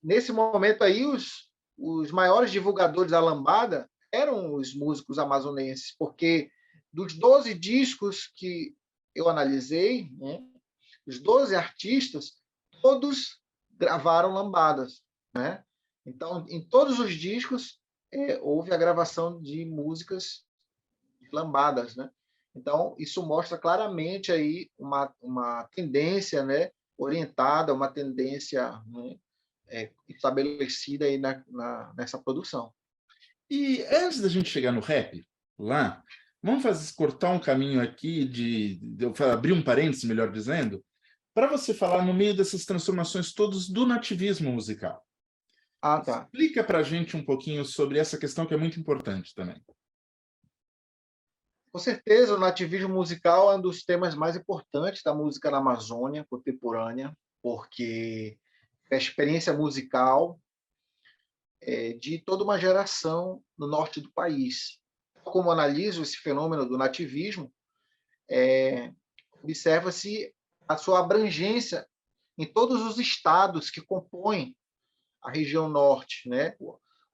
nesse momento aí, os maiores divulgadores da lambada eram os músicos amazonenses, porque dos 12 discos que eu analisei, né, os 12 artistas, todos gravaram lambadas, né? Então, em todos os discos, houve a gravação de músicas lambadas, né? Então, isso mostra claramente aí uma tendência, né, orientada, uma tendência, né, estabelecida aí nessa produção. E antes da gente chegar no rap, lá, vamos cortar um caminho aqui de eu abrir um parênteses, melhor dizendo, para você falar no meio dessas transformações todas do nativismo musical. Ah, tá. Explica para a gente um pouquinho sobre essa questão que é muito importante também. Com certeza, o nativismo musical é um dos temas mais importantes da música na Amazônia contemporânea, porque é a experiência musical de toda uma geração no norte do país. Como analiso esse fenômeno do nativismo, observa-se a sua abrangência em todos os estados que compõem a região norte, né?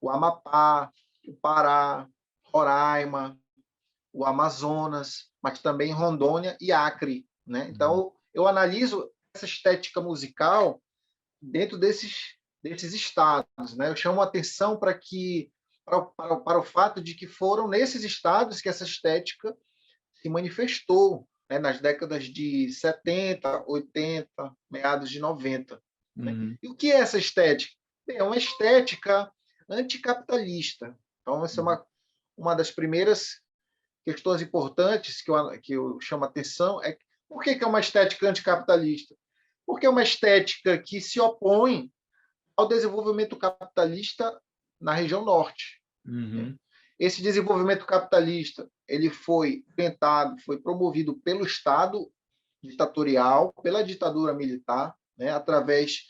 O Amapá, o Pará, Roraima, o Amazonas, mas também Rondônia e Acre, né? Uhum. Então, eu analiso essa estética musical dentro desses estados, né? Eu chamo a atenção para o fato de que foram nesses estados que essa estética se manifestou, né, nas décadas de 70, 80, meados de 90. Né? Uhum. E o que é essa estética? Bem, é uma estética anticapitalista. Então, essa é Uhum. uma das primeiras questões importantes que eu chamo a atenção. Por que é uma estética anticapitalista? Porque é uma estética que se opõe ao desenvolvimento capitalista na região norte. Né? Uhum. Esse desenvolvimento capitalista ele foi orientado, foi promovido pelo Estado ditatorial, pela ditadura militar, né, através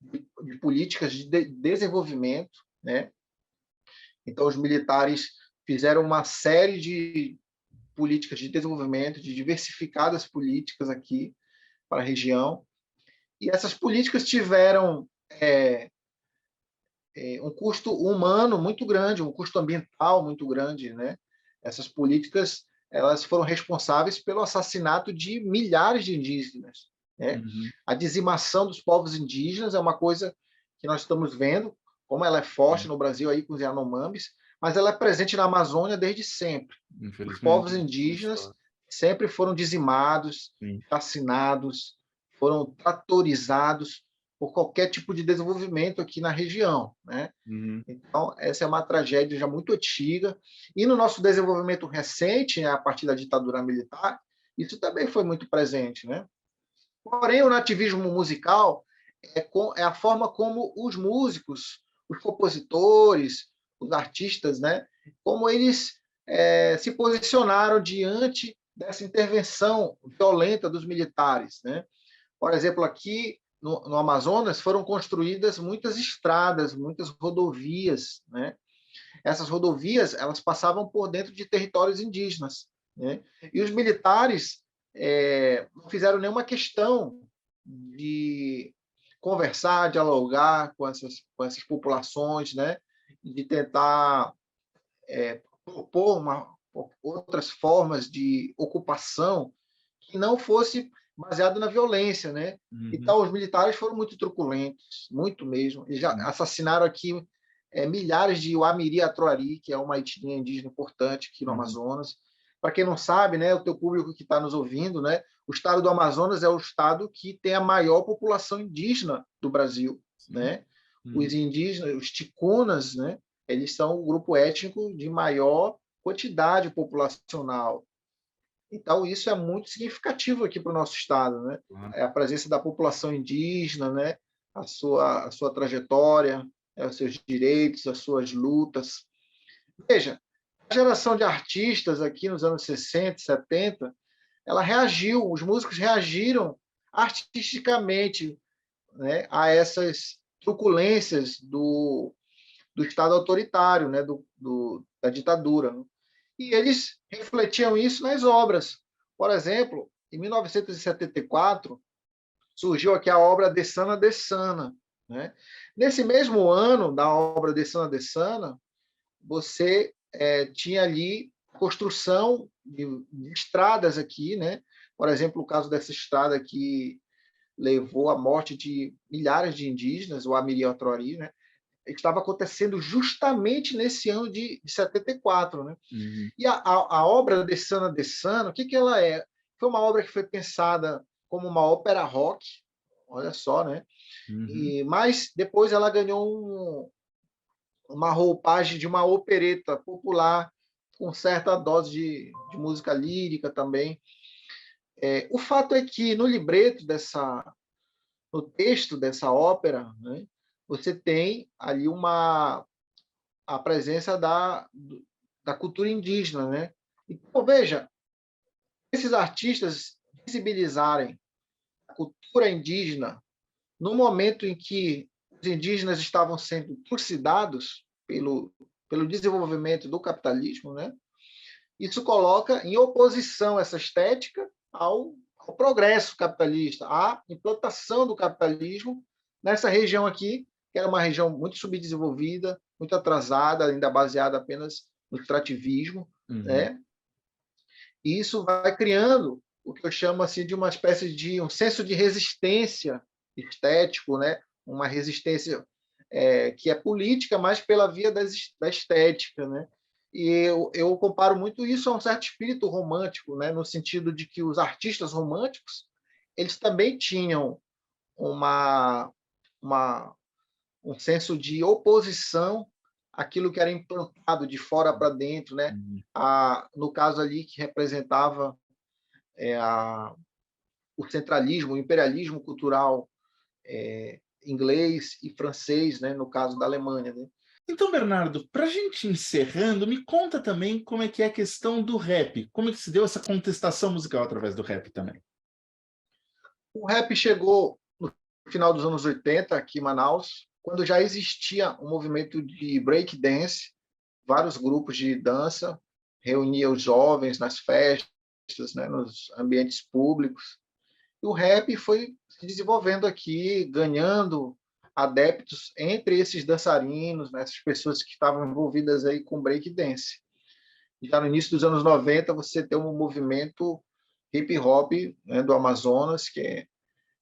de políticas de desenvolvimento, né? Então, os militares fizeram uma série de políticas de desenvolvimento, de diversificadas políticas aqui para a região, e essas políticas tiveram um custo humano muito grande, um custo ambiental muito grande, né? Essas políticas elas foram responsáveis pelo assassinato de milhares de indígenas, né? Uhum. A dizimação dos povos indígenas é uma coisa que nós estamos vendo, como ela é forte no Brasil aí com os Yanomamis, mas ela é presente na Amazônia desde sempre. Os povos Infelizmente. indígenas sempre foram dizimados, Sim. chacinados, foram tratorizados por qualquer tipo de desenvolvimento aqui na região, né? Uhum. Então, essa é uma tragédia já muito antiga. E no nosso desenvolvimento recente, né, a partir da ditadura militar, isso também foi muito presente, né? Porém, o nativismo musical é a forma como os músicos, os compositores, os artistas, né, como eles se posicionaram diante dessa intervenção violenta dos militares, né? Por exemplo, aqui no Amazonas foram construídas muitas estradas, muitas rodovias, né? Essas rodovias elas passavam por dentro de territórios indígenas, né? E os militares não fizeram nenhuma questão de conversar, dialogar com essas populações, né? De tentar propor outras formas de ocupação que não fosse baseado na violência, né? Uhum. Então, os militares foram muito truculentos, muito mesmo. Eles já Sim. assassinaram aqui milhares de Uamiri Atroari, que é uma etnia indígena importante aqui no Uhum. Amazonas. Para quem não sabe, né, o teu público que está nos ouvindo, né, o estado do Amazonas é o estado que tem a maior população indígena do Brasil, Sim. né? Os Uhum. indígenas, os ticunas, né, eles são o grupo étnico de maior quantidade populacional. Então, isso é muito significativo aqui para o nosso estado, né? Claro. A presença da população indígena, né? A sua trajetória, os seus direitos, as suas lutas. Veja, a geração de artistas aqui nos anos 60, 70, ela reagiu, os músicos reagiram artisticamente, né, a essas truculências do Estado autoritário, né, da ditadura. Né? E eles refletiam isso nas obras. Por exemplo, em 1974, surgiu aqui a obra Dessana Dessana. Né? Nesse mesmo ano da obra Dessana Dessana, você tinha ali construção de estradas aqui, né? Por exemplo, o caso dessa estrada que levou à morte de milhares de indígenas, o Amiri Atroari, né? Estava acontecendo justamente nesse ano de 74. Né? Uhum. E a obra de Sana, o que, que ela é? Foi uma obra que foi pensada como uma ópera rock, olha só, né? Uhum. Mas depois ela ganhou uma roupagem de uma opereta popular, com certa dose de música lírica também. O fato é que no libreto no texto dessa ópera, né, você tem ali a presença da cultura indígena, né? Então, veja, esses artistas visibilizarem a cultura indígena no momento em que os indígenas estavam sendo trucidados pelo desenvolvimento do capitalismo, né? Isso coloca em oposição essa estética ao progresso capitalista, à implantação do capitalismo nessa região aqui, que era uma região muito subdesenvolvida, muito atrasada, ainda baseada apenas no extrativismo, Uhum. né? E isso vai criando o que eu chamo assim de uma espécie de um senso de resistência estético, né? Uma resistência que é política, mas pela via da estética, né? E eu comparo muito isso a um certo espírito romântico, né? No sentido de que os artistas românticos eles também tinham uma, uma um senso de oposição àquilo que era implantado de fora para dentro, né? Uhum. No caso ali que representava o centralismo, o imperialismo cultural inglês e francês, né? No caso da Alemanha, né? Então, Bernardo, para a gente encerrando, me conta também como é que é a questão do rap. Como é que se deu essa contestação musical através do rap também? O rap chegou no final dos anos 80, aqui em Manaus, quando já existia um movimento de break dance, vários grupos de dança reuniam os jovens nas festas, né, nos ambientes públicos. E o rap foi se desenvolvendo aqui, ganhando adeptos entre esses dançarinos, né, essas pessoas que estavam envolvidas aí com break dance. Já no início dos anos 90, você tem um movimento hip hop, né, do Amazonas, que é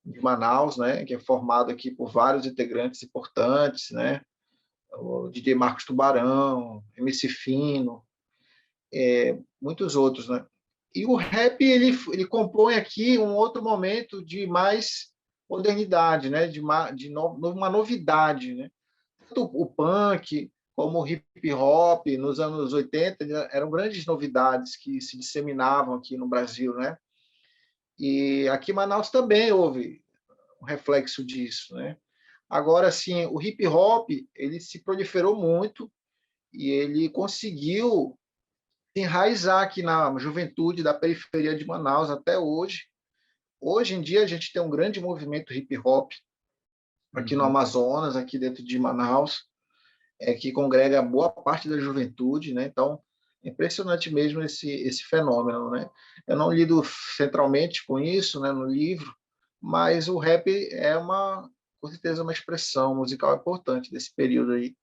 de Manaus, né, que é formado aqui por vários integrantes importantes, né, o DJ Marcos Tubarão, MC Fino, muitos outros, né. E o rap ele compõe aqui um outro momento de mais modernidade, né, uma novidade, né. Tanto o punk como o hip hop nos anos 80 eram grandes novidades que se disseminavam aqui no Brasil, né. E aqui em Manaus também houve um reflexo disso, né. Agora, assim, o hip hop ele se proliferou muito e ele conseguiu enraizar aqui na juventude da periferia de Manaus até hoje. Hoje em dia a gente tem um grande movimento hip hop aqui no Uhum. Amazonas, aqui dentro de Manaus, que congrega boa parte da juventude, né? Então, é impressionante mesmo esse fenômeno, né? Eu não lido centralmente com isso, né, no livro, mas o rap é com certeza, uma expressão musical importante desse período aí.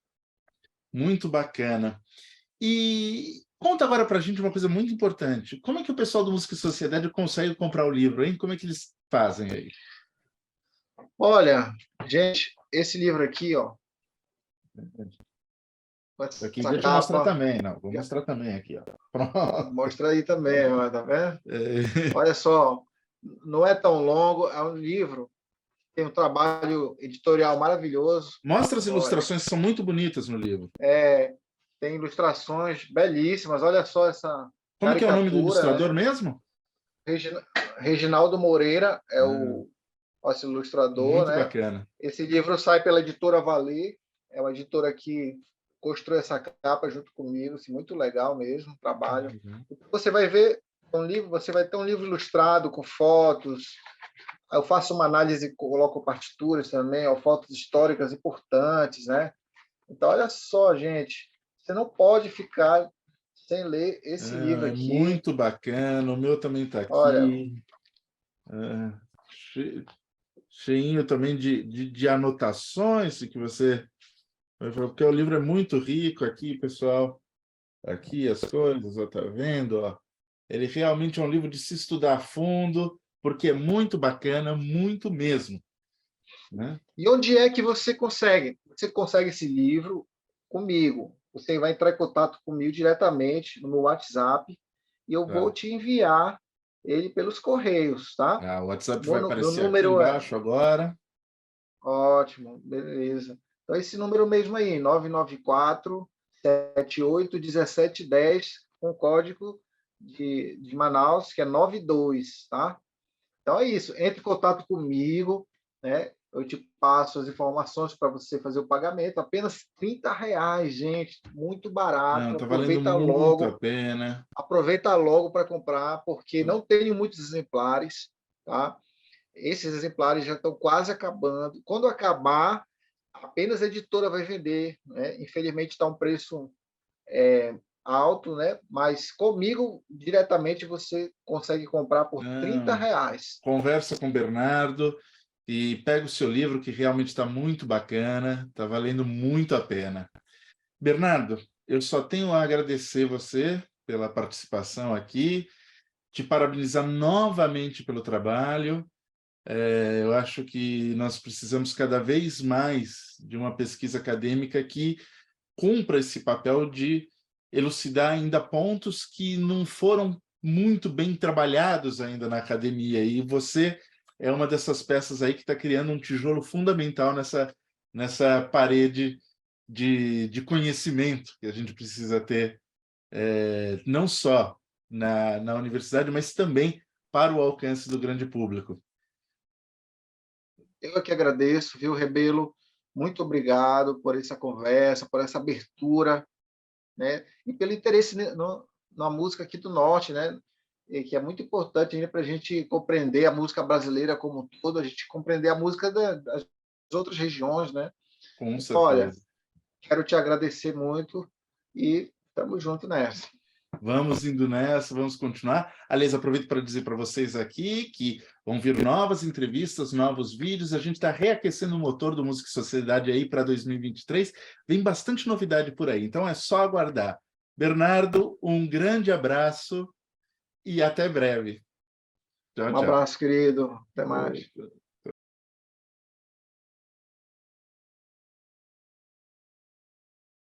Muito bacana. E conta agora para a gente uma coisa muito importante. Como é que o pessoal do Música e Sociedade consegue comprar o livro, hein? Como é que eles fazem aí? Olha, gente, esse livro aqui, ó, com Aqui, essa deixa eu mostrar capa, também, não, vou mostrar também aqui, ó. Pronto. mostra aí também, ó, tá vendo? É, Olha só, não é tão longo, é um livro, tem um trabalho editorial maravilhoso. mostra as Olha, ilustrações que são muito bonitas no livro. tem ilustrações belíssimas. Olha só essa Como que é o nome do caricatura, ilustrador né? mesmo? Reginaldo Moreira é Ah, o nosso ilustrador, muito né? bacana. Esse livro sai pela editora Valer, é uma editora que construiu essa capa junto comigo, assim, muito legal mesmo, trabalho. Uhum. Você vai ver um livro, você vai ter um livro ilustrado com fotos. Eu faço uma análise, coloco partituras também, ó, fotos históricas importantes, né? Então, olha só, gente, você não pode ficar sem ler esse livro É aqui. muito bacana, o meu também está Olha, aqui. É, cheinho também de anotações que você... Porque o livro é muito rico aqui, pessoal. Aqui as coisas, ó, tá vendo? Ó. Ele realmente é um livro de se estudar a fundo, porque é muito bacana, muito mesmo, né? e onde é que você consegue? Você consegue esse livro comigo. Você vai entrar em contato comigo diretamente no meu WhatsApp e eu vou Tá. te enviar ele pelos correios, tá? Ah, o WhatsApp vai Meu aparecer aqui número é embaixo agora. ótimo, beleza. Então, esse número mesmo aí, 994 781710, com código de Manaus, que é 92, tá? Então é isso, entre em contato comigo, né? Eu te passo as informações para você fazer o pagamento, apenas R$ 30, gente, muito Não, barato. tá valendo muito a pena. Aproveita logo para comprar, porque não tenho muitos exemplares, tá? Esses exemplares já estão quase acabando. Quando acabar, apenas a editora vai vender, né? Infelizmente está um preço alto, né? Mas comigo diretamente você consegue comprar por R$ 30. Não, conversa com o Bernardo e pega o seu livro, que realmente está muito bacana, está valendo muito a pena. Bernardo, eu só tenho a agradecer você pela participação aqui, te parabenizar novamente pelo trabalho. Eu acho que nós precisamos cada vez mais de uma pesquisa acadêmica que cumpra esse papel de elucidar ainda pontos que não foram muito bem trabalhados ainda na academia. E você é uma dessas peças aí que está criando um tijolo fundamental nessa parede de conhecimento que a gente precisa ter, não só na universidade, mas também para o alcance do grande público. Eu que agradeço, viu, Rebelo? muito obrigado por essa conversa, por essa abertura, né? E pelo interesse na música aqui do Norte, né? E que é muito importante para a gente compreender a música brasileira como um todo, a gente compreender a música das outras regiões, né? Com Então, olha, certeza. quero te agradecer muito e estamos juntos nessa. Vamos indo nessa, vamos continuar. Aliás, aproveito para dizer para vocês aqui que vão vir novas entrevistas, novos vídeos. A gente está reaquecendo o motor do Música e Sociedade aí para 2023. Vem bastante novidade por aí, então é só aguardar. Bernardo, um grande abraço e até breve. Tchau, Um tchau. abraço, querido. Até mais.